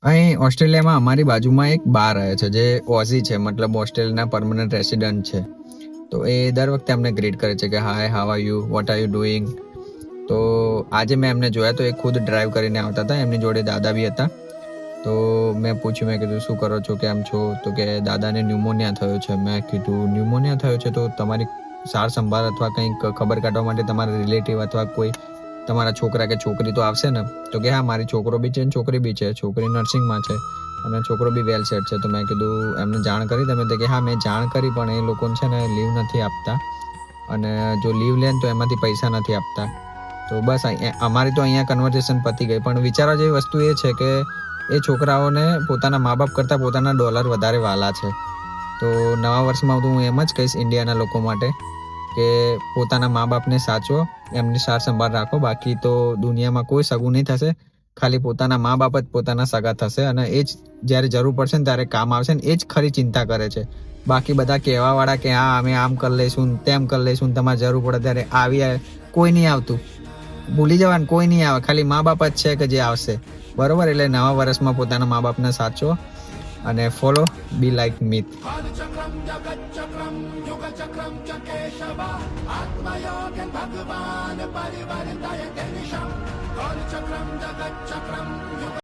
અહીં ઓસ્ટ્રેલિયામાં અમારી બાજુમાં એક બાર રહે છે જે ઓઝી છે, મતલબ ઓસ્ટ્રેલિયાના પરમનન્ટ રેસિડન્ટ છે. તો એ દર વખતે અમને ગ્રીટ કરે છે કે hi, how are you, what are you doing. તો આજે મેં એમને જોયા તો એ ખુદ ડ્રાઈવ કરીને આવતા હતા, એમની જોડે દાદા બી હતા. તો મેં પૂછ્યું, મેં કીધું શું કરો છો, કેમ છો? તો કે દાદાને ન્યુમોનિયા થયો છે. મેં કીધું ન્યુમોનિયા થયો છે તો તમારી સાર સંભાળ અથવા કંઈક ખબર કાઢવા માટે તમારા રિલેટિવ અથવા કોઈ તમારા છોકરા કે છોકરી તો આવશે ને? તો કે હા, મારી છોકરો બી છે ને છોકરી બી છે. છોકરી નર્સિંગમાં છે અને છોકરો બી વેલ સેટ છે. તો મેં કીધું એમને જાણ કરી તમે? તો કે હા, મેં જાણ કરી, પણ એ લોકોને છે ને લીવ નથી આપતા, અને જો લીવ લે તો એમાંથી પૈસા નથી આપતા. તો બસ અમારી તો અહીંયા કન્વર્ઝેશન પતી ગઈ. પણ વિચારવા જેવી વસ્તુ એ છે કે એ છોકરાઓને પોતાના મા બાપ કરતાં પોતાના ડોલર વધારે વાલા છે. તો નવા વર્ષમાં તો હું એમ જ કહીશ ઇન્ડિયાના લોકો માટે કે પોતાના મા બાપને સાચવો, એમની સાર સંભાળ રાખો. બાકી તો દુનિયામાં કોઈ સગું નહીં થશે, ખાલી પોતાના મા બાપ જ પોતાના સગા થશે, અને એ જ જ્યારે જરૂર પડશે ને ત્યારે કામ આવશે ને. એ જ ખરી ચિંતા કરે છે. બાકી બધા કહેવાવાળા કે હા અમે આમ કરી લઈશું, તેમ કરી લઈશું, તમારે જરૂર પડે ત્યારે આવી કોઈ નહીં આવતું. ભૂલી જવાનું, કોઈ નહીં આવે. ખાલી મા બાપ જ છે કે જે આવશે. બરોબર? એટલે નવા વર્ષમાં પોતાના મા બાપને સાચવો અને ફોલો બી લાઈક મીત.